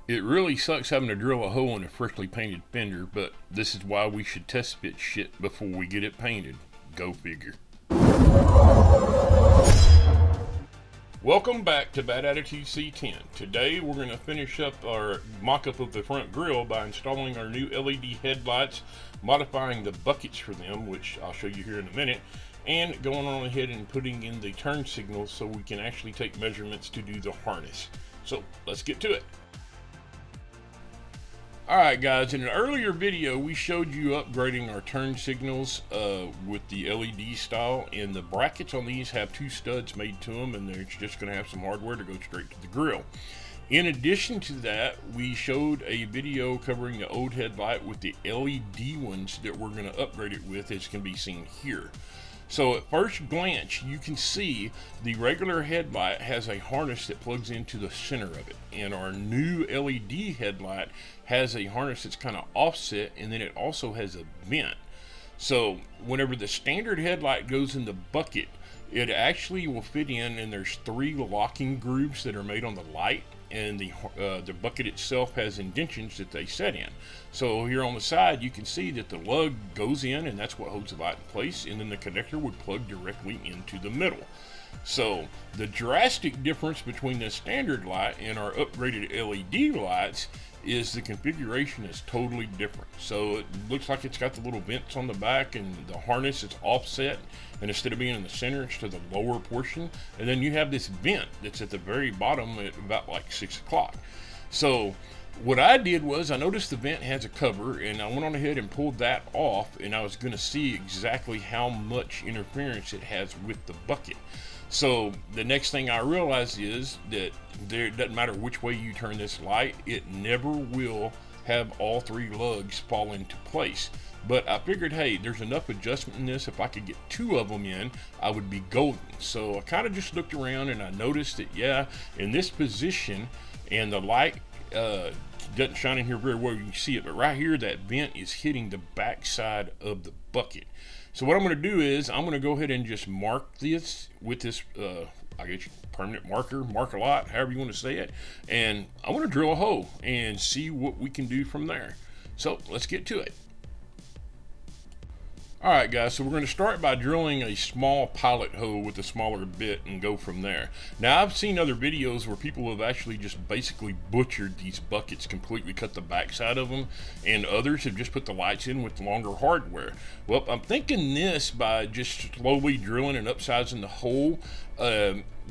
It really sucks having to drill a hole in a freshly painted fender, but this is why we should test fit shit before we get it painted. Go figure. Welcome back to Bad Attitude C10. Today we're going to finish up our mock-up of the front grille by installing our new LED headlights, modifying the buckets for them, which I'll show you here in a minute, and going on ahead and putting in the turn signals so we can actually take measurements to do the harness. So let's get to it. Alright guys, in an earlier video we showed you upgrading our turn signals with the LED style, and the brackets on these have two studs made to them, and they're just going to have some hardware to go straight to the grill. In addition to that, we showed a video covering the old headlight with the LED ones that we're going to upgrade it with, as can be seen here. So at first glance, you can see the regular headlight has a harness that plugs into the center of it, and our new LED headlight has a harness that's kind of offset, and then it also has a vent. So whenever the standard headlight goes in the bucket, it actually will fit in, and there's three locking grooves that are made on the light, and the bucket itself has indentions that they set in. So here on the side you can see that the lug goes in, and that's what holds the light in place, and then the connector would plug directly into the middle. So the drastic difference between the standard light and our upgraded LED lights is the configuration is totally different. So it looks like it's got the little vents on the back, and the harness is offset, and instead of being in the center, it's to the lower portion, and then you have this vent that's at the very bottom at about like 6 o'clock. So what I did was I noticed the vent has a cover, and I went on ahead and pulled that off, and I was going to see exactly how much interference it has with the bucket. So the next thing I realized is that it doesn't matter which way you turn this light, it never will have all three lugs fall into place. But I figured, hey, there's enough adjustment in this. If I could get two of them in, I would be golden. So I kind of just looked around, and I noticed that, yeah, in this position, and the light doesn't shine in here very well, you can see it, but right here that vent is hitting the back side of the bucket. So what I'm going to do is I'm going to go ahead and just mark this with this I guess permanent marker, mark a lot, however you want to say it, and I want to drill a hole and see what we can do from there. So let's get to it. Alright guys, so we're going to start by drilling a small pilot hole with a smaller bit and go from there. Now I've seen other videos where people have actually just basically butchered these buckets, completely cut the backside of them, and others have just put the lights in with longer hardware. Well, I'm thinking this, by just slowly drilling and upsizing the hole,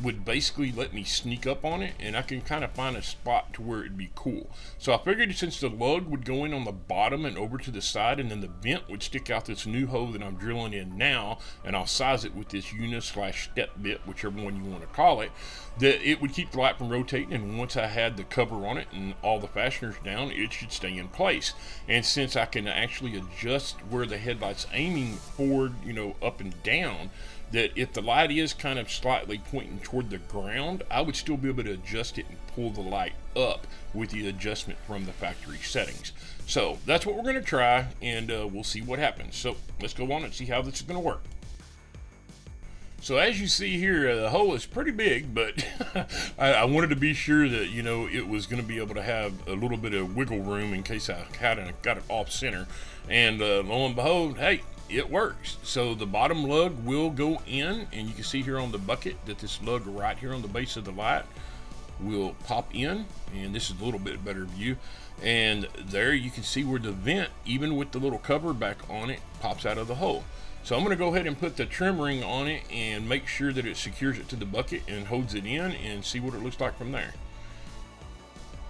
would basically let me sneak up on it, and I can kind of find a spot to where it'd be cool. So I figured since the lug would go in on the bottom and over to the side, and then the vent would stick out this new hole that I'm drilling in now, and I'll size it with this uni/step bit, whichever one you want to call it, that it would keep the light from rotating, and once I had the cover on it and all the fasteners down, it should stay in place. And since I can actually adjust where the headlight's aiming forward, up and down, that if the light is kind of slightly pointing toward the ground, I would still be able to adjust it and pull the light up with the adjustment from the factory settings. So that's what we're going to try, and we'll see what happens. So let's go on and see how this is going to work. So as you see here, the hole is pretty big, but I wanted to be sure that, it was going to be able to have a little bit of wiggle room in case I got it off center. And lo and behold, hey, it works. So the bottom lug will go in, and you can see here on the bucket that this lug right here on the base of the light will pop in, and this is a little bit better view, and there you can see where the vent, even with the little cover back on it, pops out of the hole. So I'm going to go ahead and put the trim ring on it and make sure that it secures it to the bucket and holds it in, and see what it looks like from there.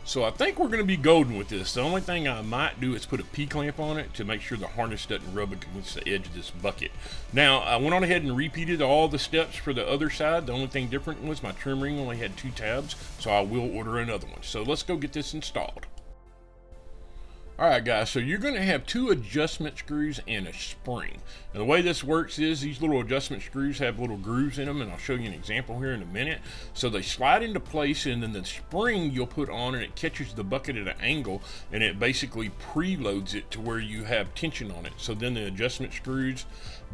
So I think we're going to be golden with this. The only thing I might do is put a P-clamp on it to make sure the harness doesn't rub against the edge of this bucket. Now, I went on ahead and repeated all the steps for the other side. The only thing different was my trim ring only had 2 tabs, so I will order another one. So let's go get this installed. Alright guys, so you're going to have 2 adjustment screws and a spring. And the way this works is these little adjustment screws have little grooves in them, and I'll show you an example here in a minute. So they slide into place, and then the spring you'll put on, and it catches the bucket at an angle, and it basically preloads it to where you have tension on it. So then the adjustment screws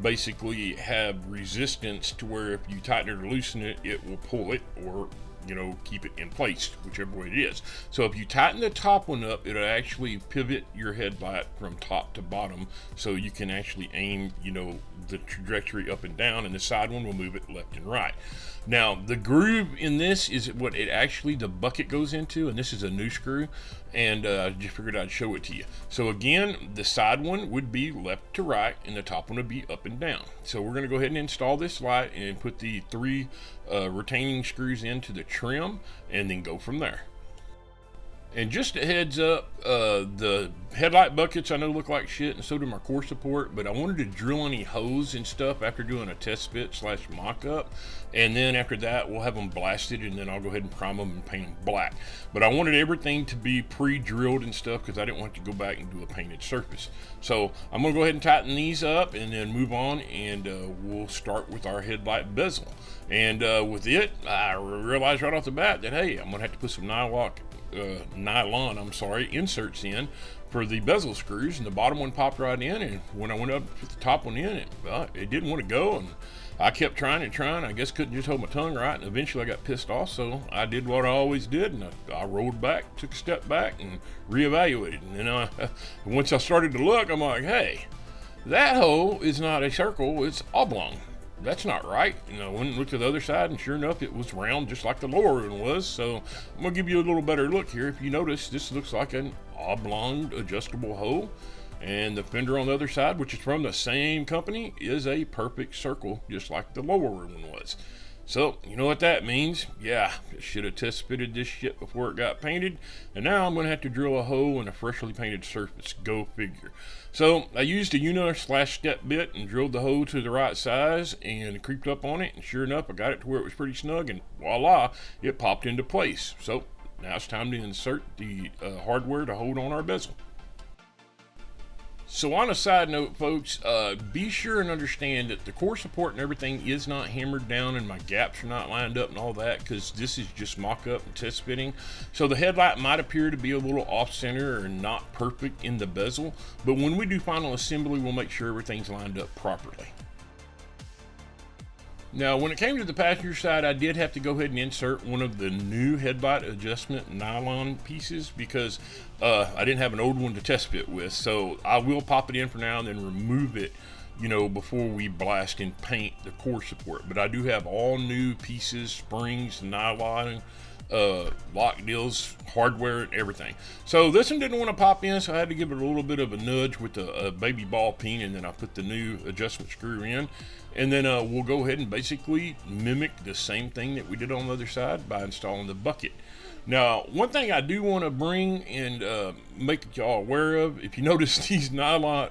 basically have resistance to where if you tighten it or loosen it, it will pull it or keep it in place, whichever way it is. So if you tighten the top one up, it'll actually pivot your headlight from top to bottom, so you can actually aim, the trajectory up and down, and the side one will move it left and right. Now, the groove in this is what the bucket goes into, and this is a new screw, and I just figured I'd show it to you. So again, the side one would be left to right, and the top one would be up and down. So we're going to go ahead and install this light and put the 3 retaining screws into the trim, and then go from there. And just a heads up, the headlight buckets I know look like shit, and so do my core support, but I wanted to drill any holes and stuff after doing a test fit / mock-up, and then after that we'll have them blasted, and then I'll go ahead and prime them and paint them black. But I wanted everything to be pre-drilled and stuff because I didn't want to go back and do a painted surface. So I'm going to go ahead and tighten these up and then move on, and we'll start with our headlight bezel. And with it, I realized right off the bat that, hey, I'm going to have to put some nylon inserts in for the bezel screws, and the bottom one popped right in, and when I went up to put the top one in, it didn't want to go, and I kept trying and trying. I guess couldn't just hold my tongue right, and eventually I got pissed off, so I did what I always did, and I rolled back, took a step back, and reevaluated. And then once I started to look, I'm like, hey, that hole is not a circle, it's oblong. That's not right. I went and looked at the other side, and sure enough, it was round just like the lower one was. So I'm going to give you a little better look here. If you notice, this looks like an oblong adjustable hole, and the fender on the other side, which is from the same company, is a perfect circle just like the lower one was. So, you know what that means? Yeah, I should have test fitted this shit before it got painted, and now I'm going to have to drill a hole in a freshly painted surface. Go figure. So, I used a Una/step bit and drilled the hole to the right size and creeped up on it, and sure enough, I got it to where it was pretty snug, and voila, it popped into place. So, now it's time to insert the hardware to hold on our bezel. So on a side note, folks, be sure and understand that the core support and everything is not hammered down, and my gaps are not lined up and all that, because this is just mock-up and test fitting. So the headlight might appear to be a little off-center or not perfect in the bezel, but when we do final assembly, we'll make sure everything's lined up properly. Now, when it came to the passenger side, I did have to go ahead and insert one of the new headlight adjustment nylon pieces because I didn't have an old one to test fit with. So I will pop it in for now and then remove it, before we blast and paint the core support. But I do have all new pieces, springs, nylon, lock deals, hardware, and everything. So this one didn't want to pop in, so I had to give it a little bit of a nudge with a baby ball peen, and then I put the new adjustment screw in, and then we'll go ahead and basically mimic the same thing that we did on the other side by installing the bucket. Now, one thing I do want to bring and make y'all aware of, if you notice these nylon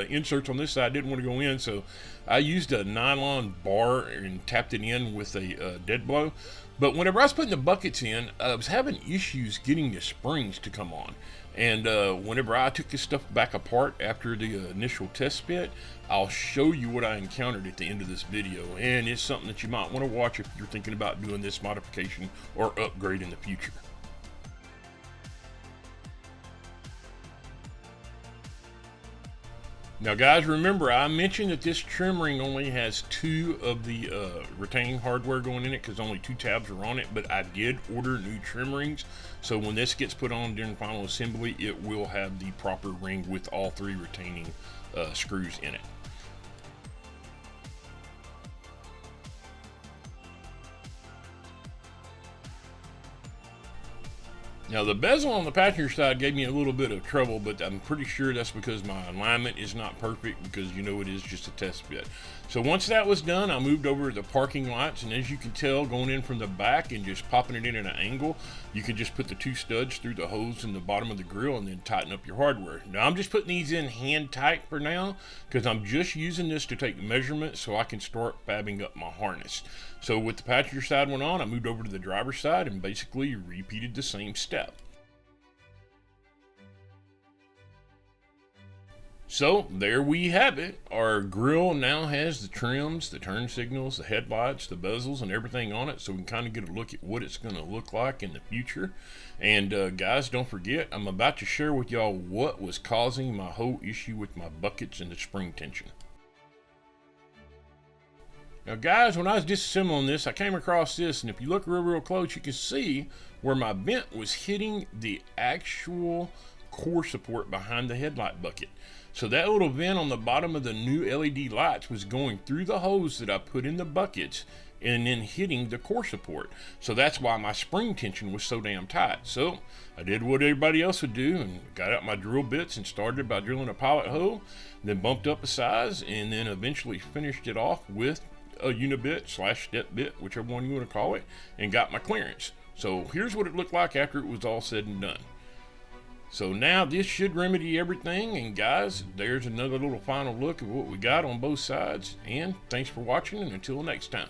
inserts on this side didn't want to go in, so I used a nylon bar and tapped it in with a dead blow. But whenever I was putting the buckets in, I was having issues getting the springs to come on. And whenever I took this stuff back apart after the initial test fit, I'll show you what I encountered at the end of this video. And it's something that you might want to watch if you're thinking about doing this modification or upgrade in the future. Now guys, remember I mentioned that this trim ring only has 2 of the retaining hardware going in it because only 2 tabs are on it, but I did order new trim rings, so when this gets put on during final assembly, it will have the proper ring with all 3 retaining screws in it. Now the bezel on the passenger side gave me a little bit of trouble, but I'm pretty sure that's because my alignment is not perfect because it is just a test fit. So once that was done, I moved over to the parking lights, and as you can tell, going in from the back and just popping it in at an angle, you can just put the 2 studs through the holes in the bottom of the grill and then tighten up your hardware. Now I'm just putting these in hand tight for now because I'm just using this to take measurements so I can start fabbing up my harness. So with the passenger side one on, I moved over to the driver's side and basically repeated the same step. So there we have it. Our grill now has the trims, the turn signals, the headlights, the bezels, and everything on it, so we can kind of get a look at what it's going to look like in the future. And guys, don't forget, I'm about to share with y'all what was causing my whole issue with my buckets and the spring tension. Now guys, when I was disassembling this, I came across this, and if you look real close, you can see where my vent was hitting the actual core support behind the headlight bucket. So that little vent on the bottom of the new LED lights was going through the hose that I put in the buckets and then hitting the core support. So that's why my spring tension was so damn tight. So I did what everybody else would do and got out my drill bits and started by drilling a pilot hole, then bumped up a size, and then eventually finished it off with a unibit / step bit, whichever one you want to call it, and got my clearance. So here's what it looked like after it was all said and done. So now this should remedy everything, and guys, there's another little final look of what we got on both sides, and thanks for watching, and until next time.